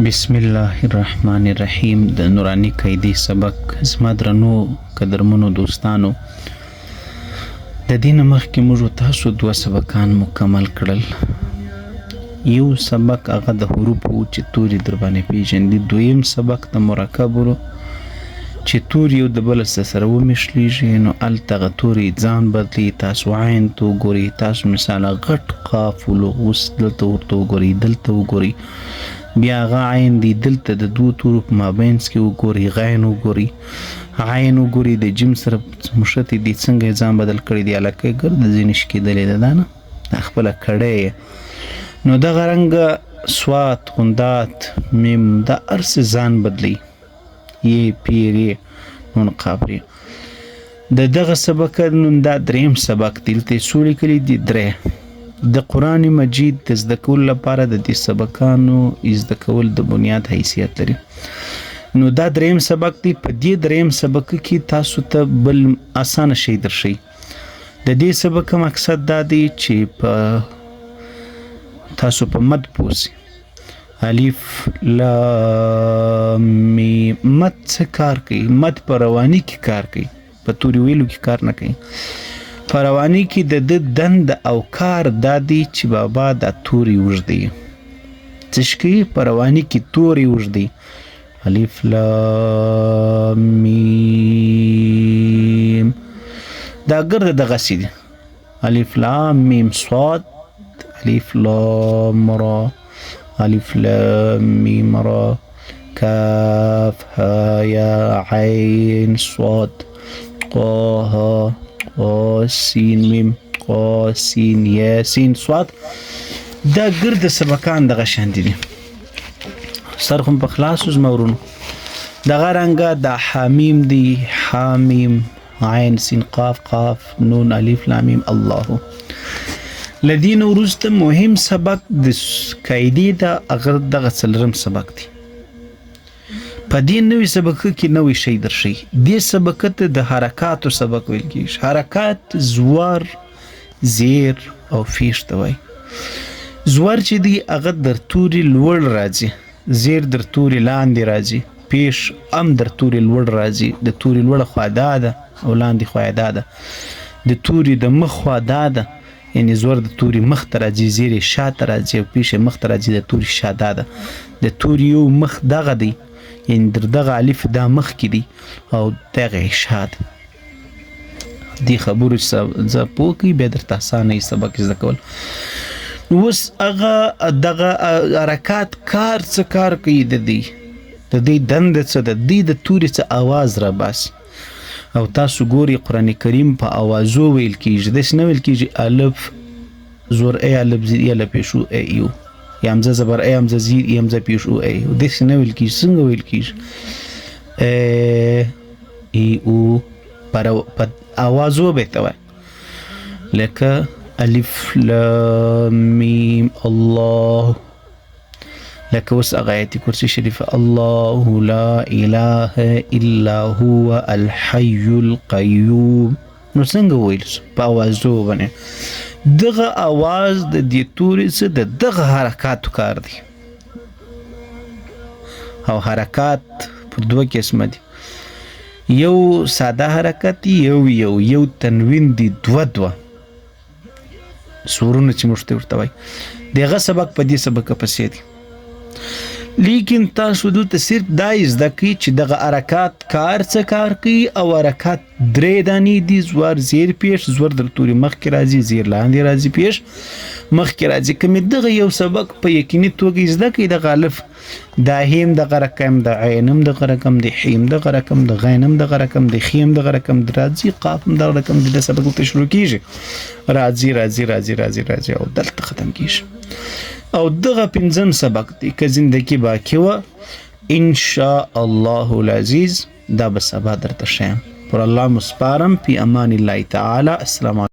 بسم الله الرحمن الرحیم. د نورانی قیدی سبق زما درنو قدرمنو دوستانو، د دې نه مخکې موږ تاسو 2 سبقان مکمل کړل. یو سبق هغه د حروفو چې توري در باندې پیژندي، دویم سبق د مرکبو چې توري یو د بل سره ومشلیږي، نو هلته هغه توري ځان بدلي. تاسو عین ته وګورئ، تاسو مثال غټ قاف اوس دلته ورته وګورئ، دلته وګورئ، بیا هغه عین دی دلته د 2 تورو په مابینځ کې وګورئ، غین وګورئ، عین وګورئ، د جیم سره مشتې دي څنګه ځان بدل کړی دی، هلکه ګرده ځینې شي کېدلی ده، دا نه دا خپله کړی. نو دغه رنګه سوات، غندات، میم دا هر څه ځان بدلی، یې پیرې نون قابرې. د دغه سبق نن دا 3م سبق دی، دلته یې څو لیکلي دي؟ 3. د قرآن مجید د زده کولو لپاره د دې سبقانو زده کول د بنیاد حیثیت لري. نو دا 3م سبق دی. په دې 3م سبق کې تاسو ته بل اسانه شی درشي. د دې سبق مقصد دا دی چې په تاسو په مد پوسی، الف لام میم. مد څه کار کوي؟ مد په رواني کې کار کوي، په توري ویلو کې کار نه کوي. په رواني کې د دند او کار دا دی چې بابا دا توري اوږدوي. څه شي کوي؟ په رواني کې توري اوږدوي. الف لام میم، دا ګرده دغسې دي. الف لام میم صاد، الف لام را، الف لام میم را، کاف ها یا عین صاد قاها سین میم سین یا سین صاد. دا ګرد سبقان دغه شانتي دي. سر خو په خلاصو زما ورونو. دغه رنګه دا حامیم دی، حامیم عین سین قاف قاف نون الف لام میم. الله لدین وروسته مهم سبق د قاعدې دا هغه دغه 4م سبق دی. په دې نوي سبق کې نوي شی درشي. دې سبق ته د حرکاتو سبق ویل کېږي. حرکات زوار، زیر او فیش ته وایي. زوار چې دی هغه در توري لوړ راځي، زیر در توري لاندې راځي، پیش هم در توري لوړ راځي. د توري لوړه خوا دا ده او لاندې خوا دا ده. د توري د مخ خوا دا ده، یعنی زور د توري مخ ته راځي، زیر یې شاته راځي او پیش یې مخ ته راځي. د توري شا دا ده. د توري یو مخ دغه دی، یعنی در دغه الف دا مخ کې دی او دغه شاد. دی خبرو زه پوه کړي بیا درته اسانه یې سبق زده کول. اوس هغه دغه حرکات کار څه کار کوي؟ د دې دنده څه ده؟ د توري څه آواز را باسي. او تاسو ګوري قرآن کریم په آوازو ویل کېږي، داسې نه ویل کېږي الف زور ای، الف زیر ای، الف پیش او ای یو، یا همزه زبر ای، همزه زیر ای، همزه پیش او ای. داسې نه ویل کېږي. څنګه ویل کېږي؟ ای او په آوازو به ته وایي، لکه الف لام میم الله. لکه اوس هغه آیت کرسي شریفه الله لا اله الا هو الحي القيوم. نو څنګه ویل په آوازو باندې؟ دغه آواز د دې توري څه د دغه حرکاتو کار دی. او حرکات په 2 قسمه دي، یو ساده حرکت دی، یو تنوین دی، 2 سورونه چې موږ ته ورته وایي. دغه سبق په دې سبق پسې دی. لیکن تاسو دلته صرف دا زده کړئ چې دغه حرکات کار څه کار کوي. او حرکات 3 دانې دي، زور زیر پیش. زور در توري مخکې راځي، زیر لاندې راځي، پیش مخکې راځي. کومې دغه یو سبق په یقیني توګه زده کړئ. دغه الف دا هیم دغه رقم، د عینم دغه رقم، د حیم دغه رقم، د غینم دغه رقم، د خیم دغه رقم، د راځي قافم دغه رقم. د سبق ته شروع کیږي راځي راځي راځي راځي راځي او دلته ختم کیږي. او دغه 5م سبق دی که زندگی باقی و ان شاء الله العزیز. دا به سبا درته ښیم. پر الله مسپارم. فی امان الله تعالی. السلام علیکم.